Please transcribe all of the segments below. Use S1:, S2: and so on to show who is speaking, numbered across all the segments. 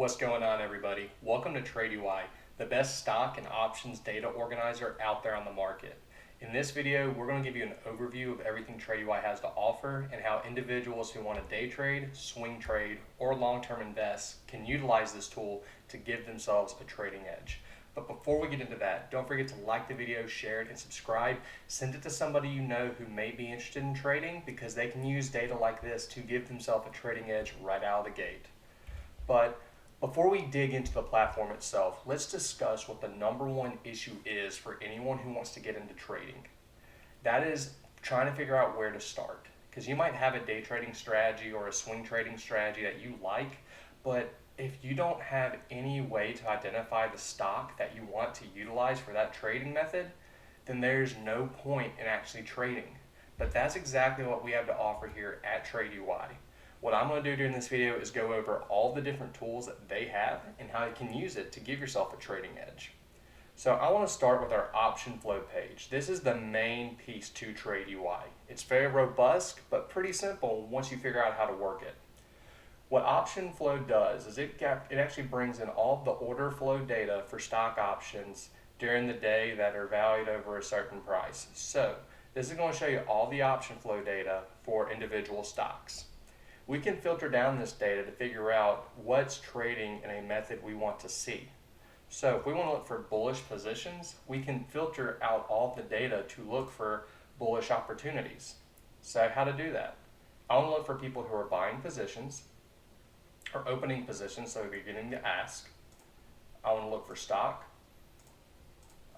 S1: What's going on, everybody? Welcome to TradeUI, the best stock and options data organizer out there on the market. In this video, we're going to give you an overview of everything TradeUI has to offer and how individuals who want to day trade, swing trade, or long-term invest can utilize this tool to give themselves a trading edge. But before we get into that, don't forget to like the video, share it, and subscribe. Send it to somebody you know who may be interested in trading because they can use data like this to give themselves a trading edge right out of the gate. But before we dig into the platform itself, let's discuss what the number one issue is for anyone who wants to get into trading. That is trying to figure out where to start. Because you might have a day trading strategy or a swing trading strategy that you like, but if you don't have any way to identify the stock that you want to utilize for that trading method, then there's no point in actually trading. But that's exactly what we have to offer here at TradeUI. What I'm going to do during this video is go over all the different tools that they have and how you can use it to give yourself a trading edge. So I want to start with our option flow page. This is the main piece to TradeUI. It's very robust, but pretty simple once you figure out how to work it. What option flow does is it actually brings in all the order flow data for stock options during the day that are valued over a certain price. So this is going to show you all the option flow data for individual stocks. We can filter down this data to figure out what's trading in a method we want to see. So if we want to look for bullish positions, we can filter out all the data to look for bullish opportunities. So how to do that? I want to look for people who are buying positions or opening positions, so they're beginning to ask. I want to look for stock.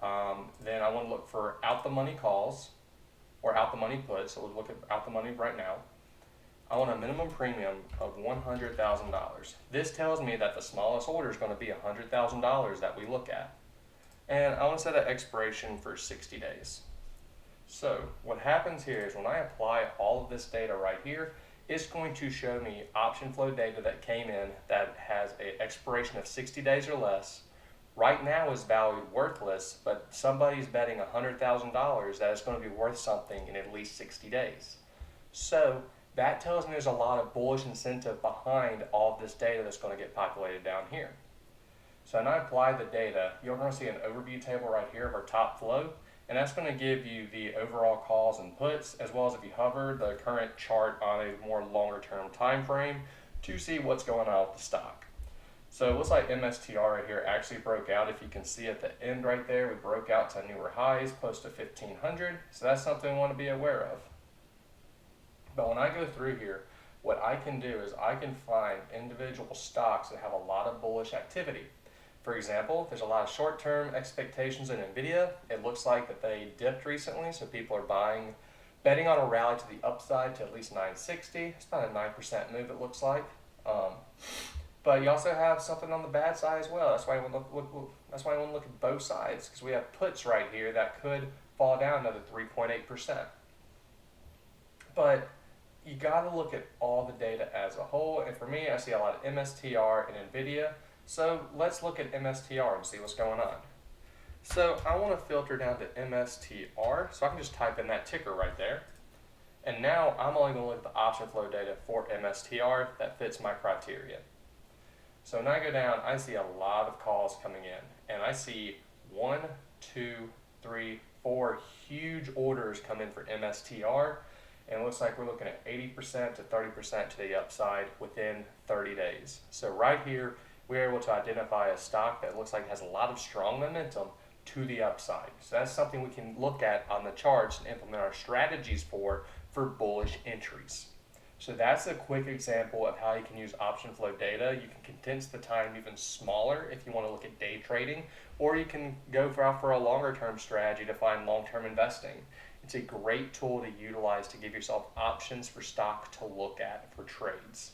S1: Then I want to look for out the money calls or out the money puts. So we'll look at out the money right now. I want a minimum premium of $100,000. This tells me that the smallest order is going to be $100,000 that we look at. And I want to set an expiration for 60 days. So what happens here is when I apply all of this data right here, it's going to show me option flow data that came in that has an expiration of 60 days or less. Right now is valued worthless, but somebody's betting $100,000 that it's going to be worth something in at least 60 days. So that tells me there's a lot of bullish incentive behind all of this data that's going to get populated down here. So when I apply the data, you're going to see an overview table right here of our top flow, and that's going to give you the overall calls and puts, as well as if you hover the current chart on a more longer term time frame to see what's going on with the stock. So it looks like MSTR right here actually broke out. If you can see at the end right there, we broke out to newer highs close to 1500. So that's something we want to be aware of. But when I go through here, what I can do is I can find individual stocks that have a lot of bullish activity. For example, there's a lot of short-term expectations in NVIDIA. It looks like that they dipped recently, so people are betting on a rally to the upside to at least 960. It's about a 9% move, it looks like. But you also have something on the bad side as well. That's why I want to look at both sides, because we have puts right here that could fall down another 3.8%. But you got to look at all the data as a whole, and for me, I see a lot of MSTR and NVIDIA. So let's look at MSTR and see what's going on. So I want to filter down to MSTR, so I can just type in that ticker right there. And now I'm only going to look at the option flow data for MSTR that fits my criteria. So when I go down, I see a lot of calls coming in, and I see 1, 2, 3, 4 huge orders come in for MSTR. And it looks like we're looking at 80% to 30% to the upside within 30 days. So right here, we're able to identify a stock that looks like it has a lot of strong momentum to the upside. So that's something we can look at on the charts and implement our strategies for bullish entries. So that's a quick example of how you can use option flow data. You can condense the time even smaller if you want to look at day trading, or you can go for a longer term strategy to find long-term investing. It's a great tool to utilize to give yourself options for stock to look at for trades.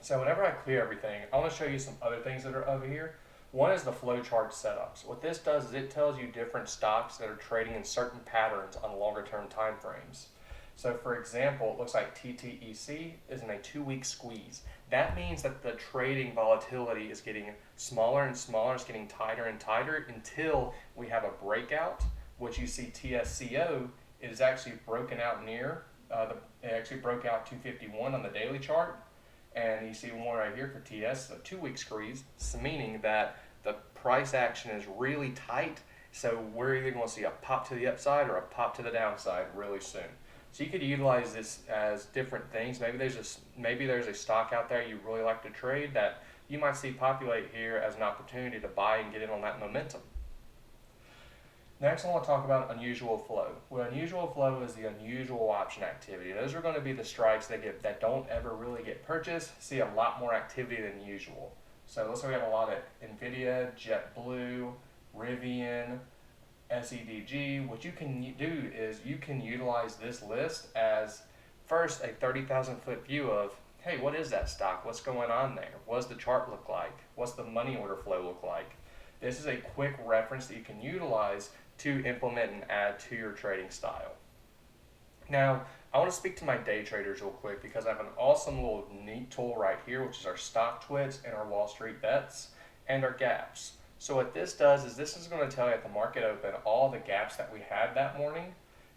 S1: So whenever I clear everything, I want to show you some other things that are over here. One is the flowchart setups. What this does is it tells you different stocks that are trading in certain patterns on longer term time frames. So for example, it looks like TTEC is in a 2-week squeeze. That means that the trading volatility is getting smaller and smaller, it's getting tighter and tighter until we have a breakout, which you see TSCO is actually broken out near, it actually broke out 251 on the daily chart. And you see one right here for TS, a 2-week squeeze, meaning that the price action is really tight. So we're either going to see a pop to the upside or a pop to the downside really soon. So you could utilize this as different things. Maybe there's a stock out there you really like to trade that you might see populate here as an opportunity to buy and get in on that momentum. Next, I want to talk about unusual flow. Well, unusual flow is the unusual option activity. Those are going to be the strikes that don't ever really get purchased, see a lot more activity than usual. So let's say we have a lot of NVIDIA, JetBlue, Rivian, SEDG. What you can do is you can utilize this list as first a 30,000 foot view of, hey, what is that stock? What's going on there? What does the chart look like? What's the money order flow look like? This is a quick reference that you can utilize to implement and add to your trading style. Now, I want to speak to my day traders real quick because I have an awesome little neat tool right here, which is our stock twits and our Wall Street bets and our gaps. So what this does is this is going to tell you at the market open all the gaps that we had that morning.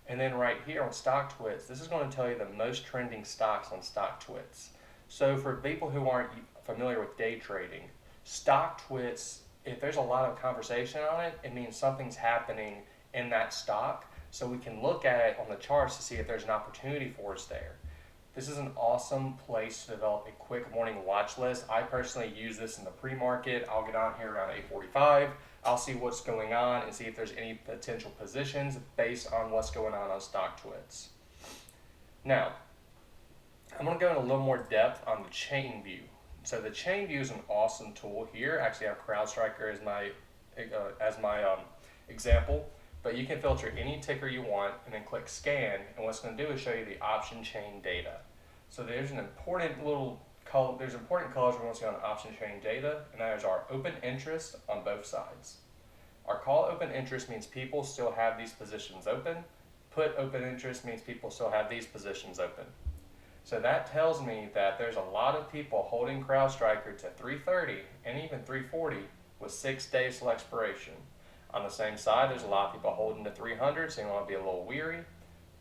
S1: And then right here on stock twits, this is going to tell you the most trending stocks on stock twits. So for people who aren't familiar with day trading, stock twits, if there's a lot of conversation on it, it means something's happening in that stock. So we can look at it on the charts to see if there's an opportunity for us there. This is an awesome place to develop a quick morning watch list. I personally use this in the pre-market. I'll get on here around 8:45. I'll see what's going on and see if there's any potential positions based on what's going on stock twits. Now, I'm going to go in a little more depth on the chain view. So the chain view is an awesome tool here. Actually, I have CrowdStrike as my example. But you can filter any ticker you want and then click scan, and what's going to do is show you the option chain data. So there's important colors we're going to see on option chain data, and that is our open interest on both sides. Our call open interest means people still have these positions open. Put open interest means people still have these positions open. So that tells me that there's a lot of people holding CrowdStrike to 330 and even 340 with 6 days till expiration. On the same side, there's a lot of people holding to 300, so you want to be a little weary.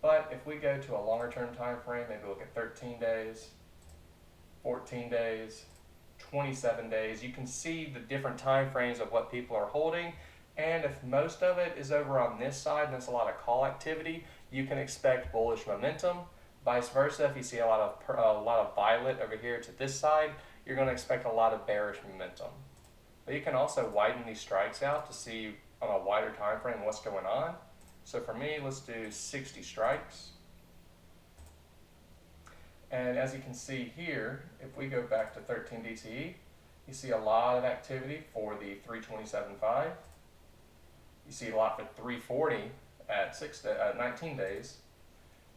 S1: But if we go to a longer term time frame, maybe look at 13 days, 14 days, 27 days, you can see the different time frames of what people are holding. And if most of it is over on this side and there's a lot of call activity, you can expect bullish momentum. Vice versa, if you see a lot of violet over here to this side, you're going to expect a lot of bearish momentum. But you can also widen these strikes out to see on a wider time frame what's going on. So for me, let's do 60 strikes. And as you can see here, if we go back to 13 DTE, you see a lot of activity for the 327.5. You see a lot for 340 at 19 days.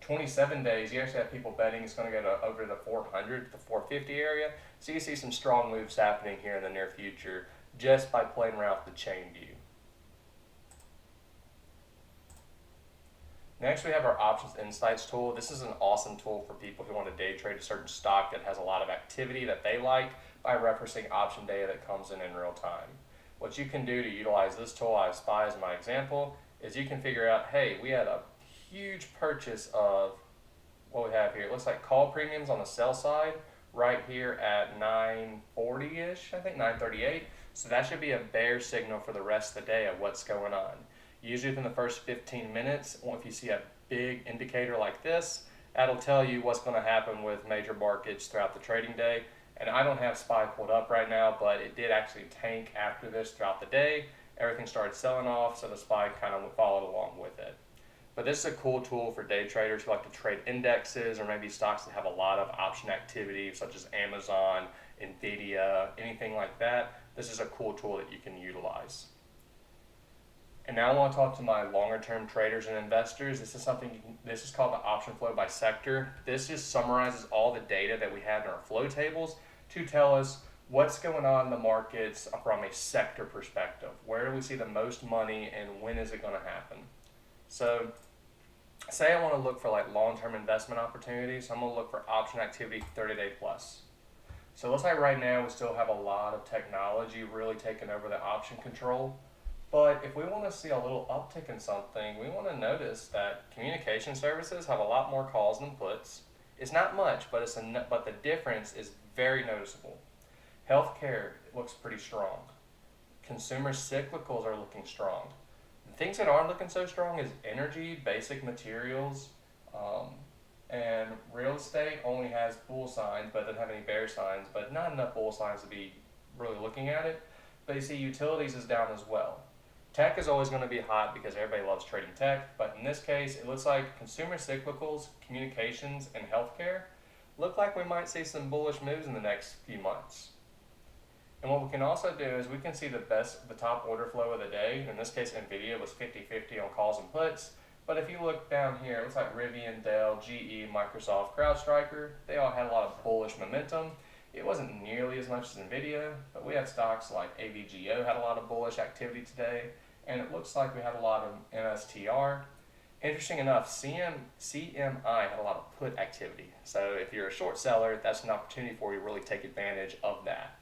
S1: 27 days, you actually have people betting it's going to go over to the 400, the 450 area. So you see some strong moves happening here in the near future just by playing around with the chain view. Next, we have our Options Insights tool. This is an awesome tool for people who want to day trade a certain stock that has a lot of activity that they like by referencing option data that comes in real time. What you can do to utilize this tool, I have SPY as my example, is you can figure out, hey, we had a huge purchase of what we have here. It looks like call premiums on the sell side right here at 940-ish, I think 938. So that should be a bear signal for the rest of the day of what's going on. Usually within the first 15 minutes, if you see a big indicator like this, that'll tell you what's going to happen with major markets throughout the trading day. And I don't have SPY pulled up right now, but it did actually tank after this throughout the day. Everything started selling off, so the SPY kind of followed along with it. But this is a cool tool for day traders who like to trade indexes or maybe stocks that have a lot of option activity, such as Amazon, NVIDIA, anything like that. This is a cool tool that you can utilize. And now I want to talk to my longer term traders and investors. This is called the option flow by sector. This just summarizes all the data that we have in our flow tables to tell us what's going on in the markets from a sector perspective. Where do we see the most money and when is it going to happen? So say I want to look for like long-term investment opportunities. I'm going to look for option activity 30-day plus. So let's say right now we still have a lot of technology really taking over the option control. But if we want to see a little uptick in something, we want to notice that communication services have a lot more calls than puts. It's not much, but the difference is very noticeable. Healthcare looks pretty strong. Consumer cyclicals are looking strong. The things that aren't looking so strong is energy, basic materials, and real estate only has bull signs but doesn't have any bear signs, but not enough bull signs to be really looking at it. But you see utilities is down as well. Tech is always going to be hot because everybody loves trading tech, but in this case it looks like consumer cyclicals, communications, and healthcare look like we might see some bullish moves in the next few months. And what we can also do is we can see the top order flow of the day. In this case, Nvidia was 50-50 on calls and puts. But if you look down here, it looks like Rivian, Dell, GE, Microsoft, CrowdStrike, they all had a lot of bullish momentum. It wasn't nearly as much as Nvidia, but we had stocks like AVGO had a lot of bullish activity today. And it looks like we had a lot of MSTR. Interesting enough, CMI had a lot of put activity. So if you're a short seller, that's an opportunity for you to really take advantage of that.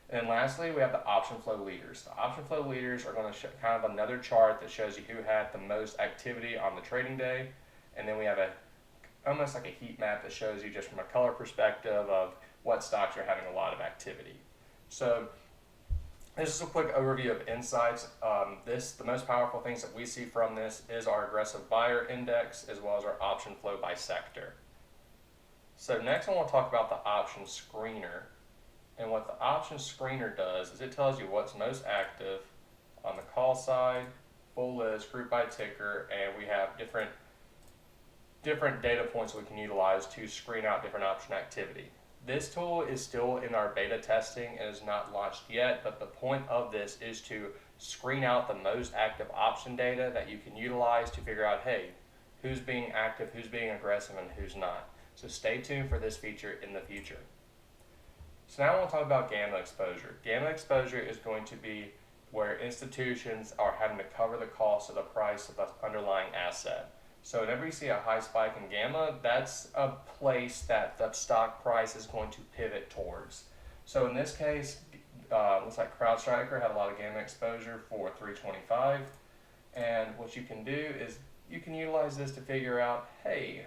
S1: And then lastly, we have the option flow leaders. The option flow leaders are going to show kind of another chart that shows you who had the most activity on the trading day. And then we have almost like a heat map that shows you just from a color perspective of what stocks are having a lot of activity. So this is a quick overview of insights. The most powerful things that we see from this is our aggressive buyer index as well as our option flow by sector. So next I want to talk about the option screener. And what the option screener does is it tells you what's most active on the call side, full list, group by ticker, and we have different data points we can utilize to screen out different option activity. This tool is still in our beta testing and is not launched yet, but the point of this is to screen out the most active option data that you can utilize to figure out, hey, who's being active, who's being aggressive, and who's not. So stay tuned for this feature in the future. So now I want to talk about gamma exposure. Gamma exposure is going to be where institutions are having to cover the cost of the price of the underlying asset. So whenever you see a high spike in gamma, that's a place that the stock price is going to pivot towards. So in this case, looks like CrowdStrike had a lot of gamma exposure for 325. And what you can do is you can utilize this to figure out, hey,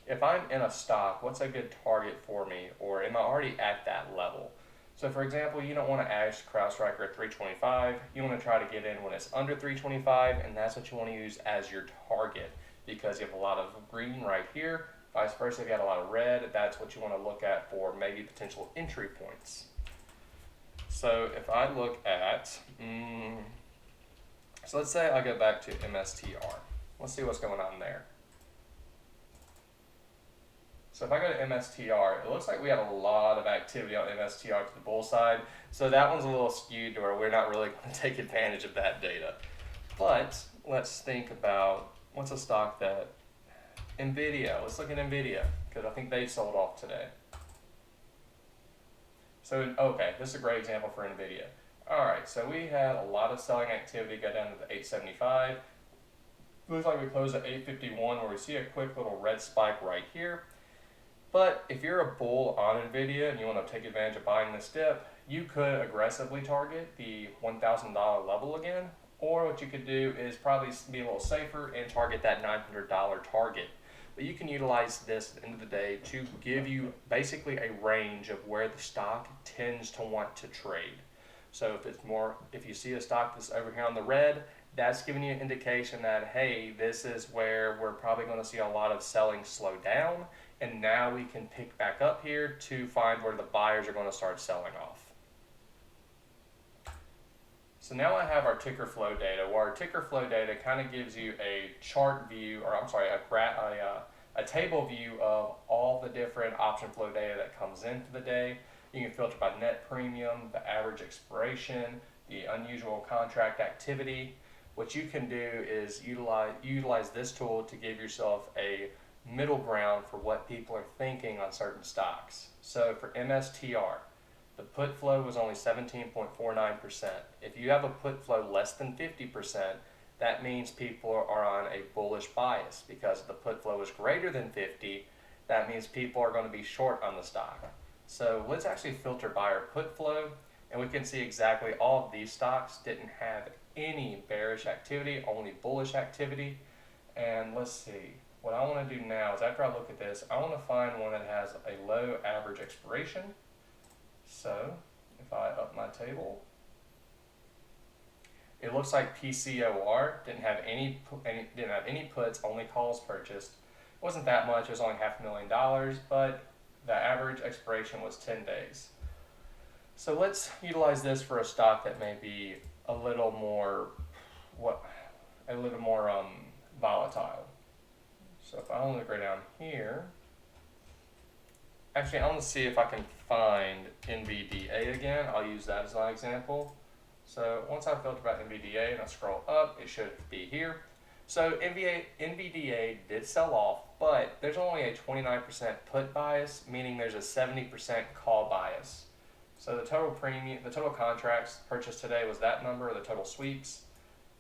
S1: if I'm in a stock, what's a good target for me, or am I already at that level? So for example, you don't want to add CrowdStrike at 325, you want to try to get in when it's under 325, and that's what you want to use as your target, because you have a lot of green right here, vice versa, if you had a lot of red, that's what you want to look at for maybe potential entry points. So if I look at, so let's say I go back to MSTR, let's see what's going on there. So if I go to MSTR, it looks like we had a lot of activity on MSTR to the bull side. So that one's a little skewed to where we're not really going to take advantage of that data. But let's think about what's a stock that, Nvidia, let's look at Nvidia, because I think they sold off today. So, okay, this is a great example for Nvidia. All right, so we had a lot of selling activity go down to the 875. Looks like we closed at 851 where we see a quick little red spike right here. But if you're a bull on Nvidia and you want to take advantage of buying this dip, you could aggressively target the $1,000 level again, or what you could do is probably be a little safer and target that $900 target. But you can utilize this at the end of the day to give you basically a range of where the stock tends to want to trade. So if you see a stock that's over here on the red, that's giving you an indication that, hey, this is where we're probably going to see a lot of selling slow down. And now we can pick back up here to find where the buyers are going to start selling off. So now I have our ticker flow data, where our ticker flow data kind of gives you a chart view, or I'm sorry, a table view of all the different option flow data that comes into the day. You can filter by net premium, the average expiration, the unusual contract activity. What you can do is utilize this tool to give yourself a middle ground for what people are thinking on certain stocks. So for MSTR, the put flow was only 17.49%. If you have a put flow less than 50%, that means people are on a bullish bias, because if the put flow is greater than 50, that means people are going to be short on the stock. So let's actually filter by our put flow, and we can see exactly all of these stocks didn't have any bearish activity, only bullish activity. And let's see, what I want to do now is after I look at this, I want to find one that has a low average expiration. So if I up my table, it looks like PCOR didn't have any puts, only calls purchased. It wasn't that much, it was only $500,000, but the average expiration was 10 days. So let's utilize this for a stock that may be a little more volatile. So if I only go down here, actually I want to see if I can find NVDA again. I'll use that as my example. So once I filter by NVDA and I scroll up, it should be here. So NVDA did sell off, but there's only a 29% put bias, meaning there's a 70% call bias. So the total premium, the total contracts purchased today was that number, the total sweeps.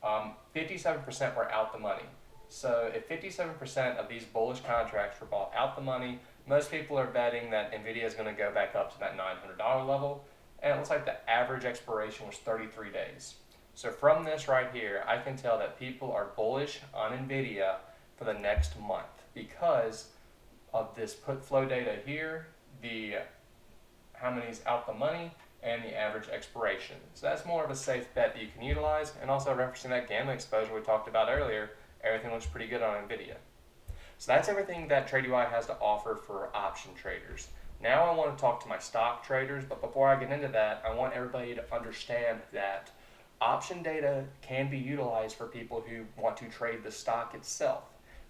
S1: 57% were out the money. So if 57% of these bullish contracts were bought out the money, most people are betting that NVIDIA is going to go back up to that $900 level. And it looks like the average expiration was 33 days. So from this right here, I can tell that people are bullish on NVIDIA for the next month because of this put flow data here, the how many's out the money, and the average expiration. So that's more of a safe bet that you can utilize. And also referencing that gambling exposure we talked about earlier, everything looks pretty good on NVIDIA. So that's everything that TradeUI has to offer for option traders. Now I want to talk to my stock traders, but before I get into that, I want everybody to understand that option data can be utilized for people who want to trade the stock itself.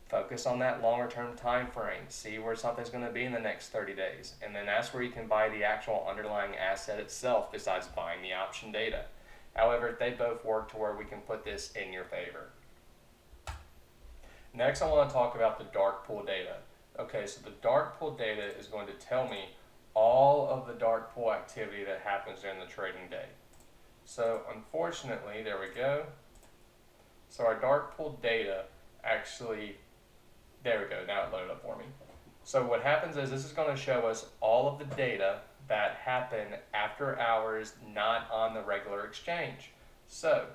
S1: Focus on that longer term time frame, see where something's going to be in the next 30 days, and then that's where you can buy the actual underlying asset itself besides buying the option data. However, they both work to where we can put this in your favor. Next, I want to talk about the dark pool data. Okay, so the dark pool data is going to tell me all of the dark pool activity that happens during the trading day. So unfortunately, there we go. So our dark pool data actually, there we go, now it loaded up for me. So what happens is this is going to show us all of the data that happen after hours, not on the regular exchange. So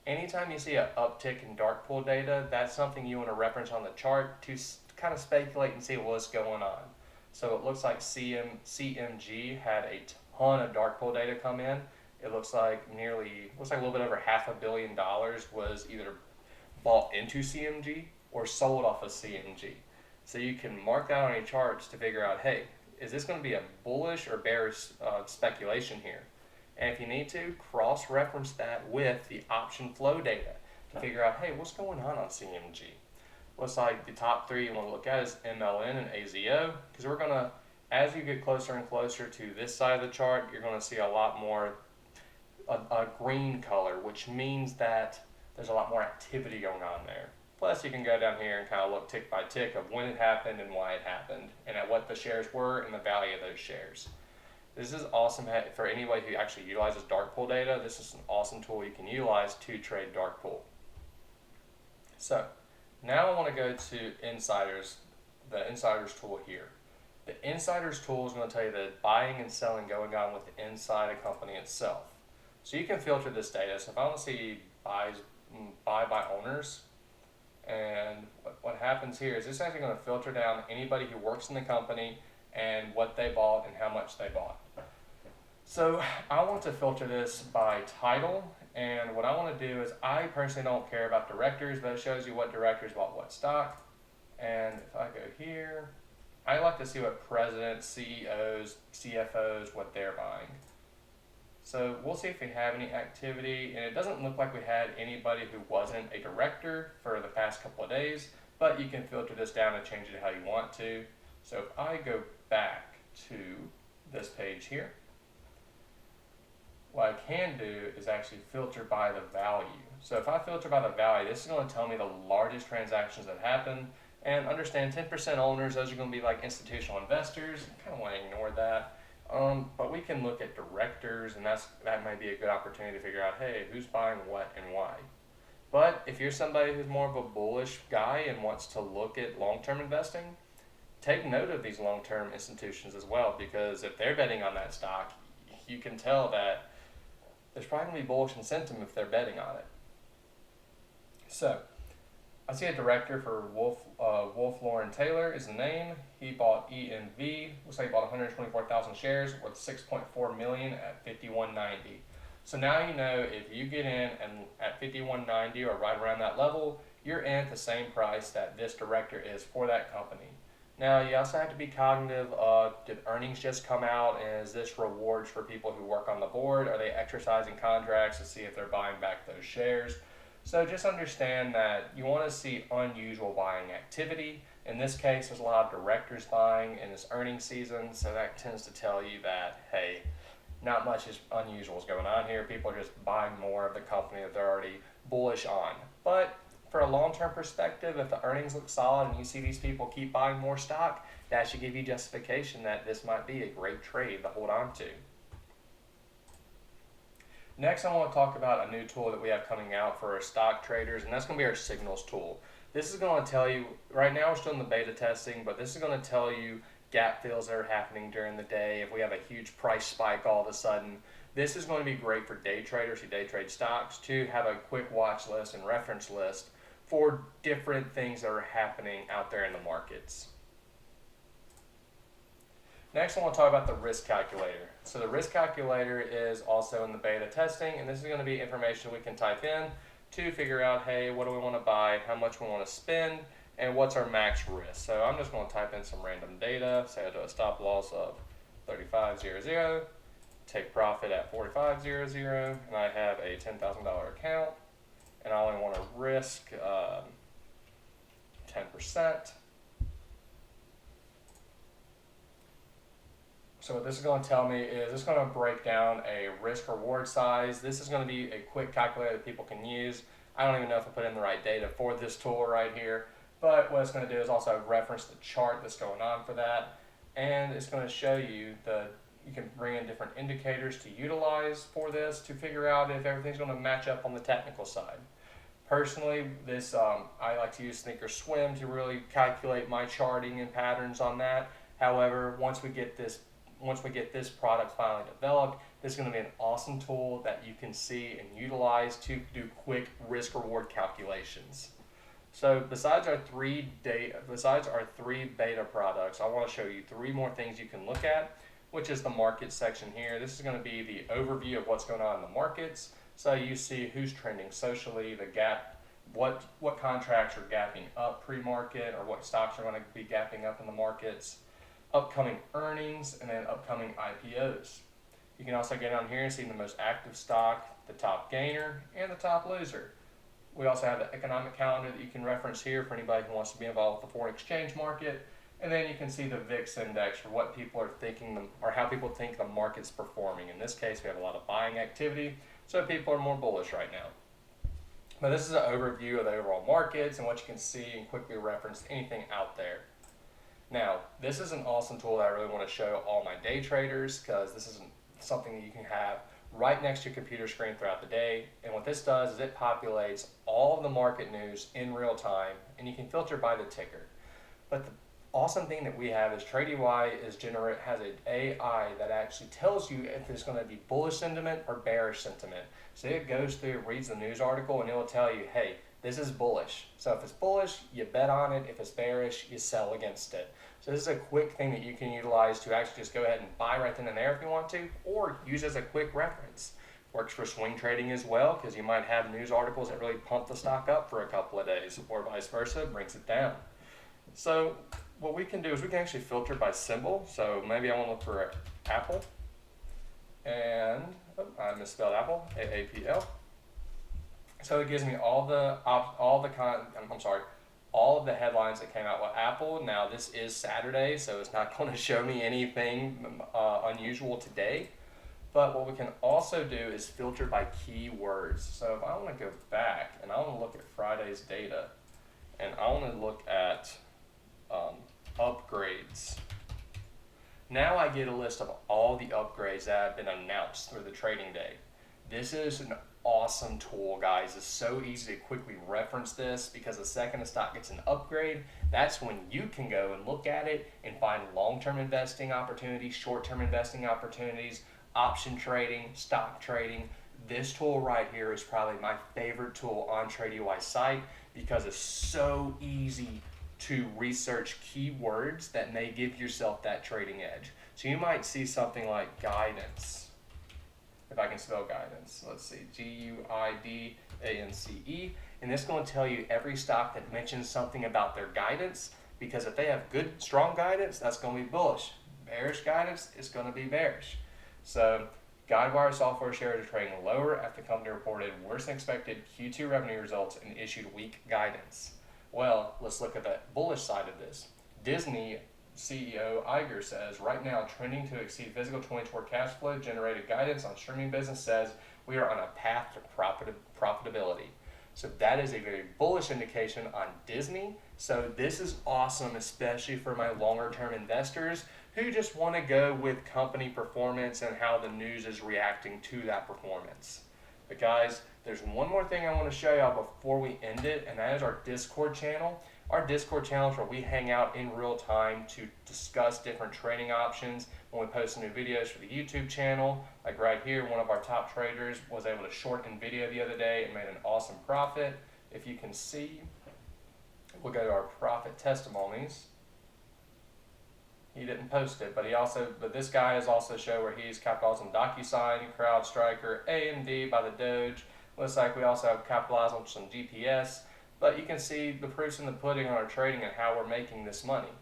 S1: anytime you see an uptick in dark pool data, that's something you want to reference on the chart to kind of speculate and see what's going on. So it looks like CMG had a ton of dark pool data come in. It looks like a little bit over $500 million was either bought into CMG or sold off of CMG. So you can mark that on your charts to figure out, hey, is this going to be a bullish or bearish speculation here? And if you need to, cross-reference that with the option flow data to figure out, hey, what's going on CMG? Looks like the top three you want to look at is MLN and AZO, because we're going to, as you get closer and closer to this side of the chart, you're going to see a lot more a green color, which means that there's a lot more activity going on there. Plus, you can go down here and kind of look tick by tick of when it happened and why it happened, and at what the shares were and the value of those shares. This is awesome for anybody who actually utilizes dark pool data. This is an awesome tool you can utilize to trade dark pool. So now I want to go to Insiders, the Insiders tool here. The Insiders tool is going to tell you the buying and selling going on with inside a company itself. So you can filter this data. So if I want to see buy by owners, and what happens here is this is actually going to filter down anybody who works in the company and what they bought and how much they bought. So I want to filter this by title, and what I want to do is I personally don't care about directors, but it shows you what directors bought what stock. And if I go here, I like to see what presidents, CEOs, CFOs, what they're buying. So we'll see if we have any activity, and it doesn't look like we had anybody who wasn't a director for the past couple of days, but you can filter this down and change it how you want to. So if I go back to this page here, what I can do is actually filter by the value. So if I filter by the value, this is going to tell me the largest transactions that happen, and understand 10% owners, those are going to be like institutional investors. I kind of want to ignore that. But we can look at directors, and that might be a good opportunity to figure out, hey, who's buying what and why. But if you're somebody who's more of a bullish guy and wants to look at long-term investing, take note of these long-term institutions as well, because if they're betting on that stock, you can tell that there's probably going to be bullish incentive if they're betting on it. So I see a director for Wolf Lauren Taylor is the name. He bought EMV. Looks like he bought 124,000 shares worth 6.4 million at 51.90. So now you know if you get in and at 51.90 or right around that level, you're in at the same price that this director is for that company. Now you also have to be cognitive of, did earnings just come out, and is this rewards for people who work on the board? Are they exercising contracts to see if they're buying back those shares? So just understand that you want to see unusual buying activity. In this case, there's a lot of directors buying in this earnings season, so that tends to tell you that, hey, not much is unusual is going on here. People are just buying more of the company that they're already bullish on. But for a long-term perspective, if the earnings look solid and you see these people keep buying more stock, that should give you justification that this might be a great trade to hold on to. Next, I want to talk about a new tool that we have coming out for our stock traders, and that's going to be our signals tool. This is going to tell you, right now we're still in the beta testing, but this is going to tell you gap fills that are happening during the day. If we have a huge price spike all of a sudden, this is going to be great for day traders who day trade stocks to have a quick watch list and reference list for different things that are happening out there in the markets. Next, I want to talk about the risk calculator. So the risk calculator is also in the beta testing, and this is going to be information we can type in to figure out, hey, what do we want to buy, how much we want to spend, and what's our max risk. So I'm just going to type in some random data, say I do a stop loss of 35.00, take profit at 45.00, and I have a $10,000 account, and I only want to risk 10%. So what this is going to tell me is it's going to break down a risk reward size. This is going to be a quick calculator that people can use. I don't even know if I put in the right data for this tool right here, but what it's going to do is also reference the chart that's going on for that, and it's going to show you you can bring in different indicators to utilize for this to figure out if everything's going to match up on the technical side. Personally, I like to use thinkorswim to really calculate my charting and patterns on that. However, once we get this product finally developed, this is going to be an awesome tool that you can see and utilize to do quick risk reward calculations. So besides our three beta products, I want to show you three more things you can look at, which is the market section here. This is going to be the overview of what's going on in the markets. So you see who's trending socially, the gap, what contracts are gapping up pre-market, or what stocks are going to be gapping up in the markets, upcoming earnings, and then upcoming IPOs. You can also get down here and see the most active stock, the top gainer, and the top loser. We also have the economic calendar that you can reference here for anybody who wants to be involved with the foreign exchange market. And then you can see the VIX index for what people are thinking, or how people think the market's performing. In this case, we have a lot of buying activity, so people are more bullish right now. But this is an overview of the overall markets and what you can see and quickly reference anything out there. Now, this is an awesome tool that I really want to show all my day traders, because this is something that you can have right next to your computer screen throughout the day. And what this does is it populates all of the market news in real time, and you can filter by the ticker. But the awesome thing that we have is TradeUI has an AI that actually tells you if it's going to be bullish sentiment or bearish sentiment. So it goes through, reads the news article, and it will tell you, hey, this is bullish. So if it's bullish, you bet on it. If it's bearish, you sell against it. So this is a quick thing that you can utilize to actually just go ahead and buy right then and there if you want to, or use as a quick reference. Works for swing trading as well, because you might have news articles that really pump the stock up for a couple of days, or vice versa, brings it down. So what we can do is we can actually filter by symbol. So maybe I want to look for Apple, and I misspelled Apple, AAPL. So it gives me all of the headlines that came out with Apple. Now this is Saturday, so it's not going to show me anything unusual today. But what we can also do is filter by keywords. So if I want to go back and I want to look at Friday's data, and I want to look at upgrades. Now I get a list of all the upgrades that have been announced through the trading day. This is an awesome tool, guys. It's so easy to quickly reference this, because the second a stock gets an upgrade, that's when you can go and look at it and find long-term investing opportunities, short-term investing opportunities, option trading, stock trading. This tool right here is probably my favorite tool on TradeUI site, because it's so easy to research keywords that may give yourself that trading edge. So you might see something like guidance. If I can spell guidance, let's see, Guidance, and this is going to tell you every stock that mentions something about their guidance, because if they have good, strong guidance, that's going to be bullish. Bearish guidance is going to be bearish. So Guidewire software shares are trading lower after the company reported worse than expected Q2 revenue results and issued weak guidance. Well, let's look at the bullish side of this. Disney CEO Iger says, right now trending to exceed fiscal 2024 cash flow generated guidance on streaming business says we are on a path to profitability. So that is a very bullish indication on Disney. So this is awesome, especially for my longer term investors who just want to go with company performance and how the news is reacting to that performance. But guys, there's one more thing I want to show y'all before we end it, and that is our Discord channel. Our Discord channel is where we hang out in real time to discuss different trading options when we post new videos for the YouTube channel. Like right here, one of our top traders was able to shorten video the other day and made an awesome profit. If you can see, we'll go to our profit testimonies. He didn't post it, but this guy has also shown where he's capitalized on DocuSign, CrowdStrike, AMD by the Doge. Looks like we also have capitalized on some GPS, but you can see the proofs in the pudding on our trading and how we're making this money.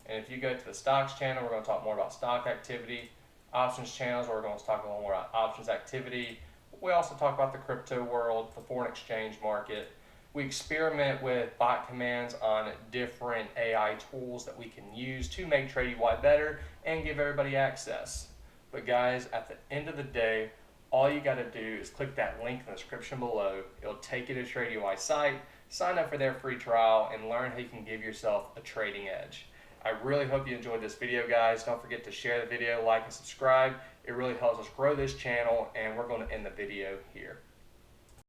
S1: And if you go to the stocks channel, we're going to talk more about stock activity. Options channels, we're going to talk a little more about options activity. We also talk about the crypto world, the foreign exchange market. We experiment with bot commands on different AI tools that we can use to make TradeUI better and give everybody access. But guys, at the end of the day, all you got to do is click that link in the description below. It'll take you to TradeUI site, sign up for their free trial, and learn how you can give yourself a trading edge. I really hope you enjoyed this video, guys. Don't forget to share the video, like, and subscribe. It really helps us grow this channel, and we're going to end the video here.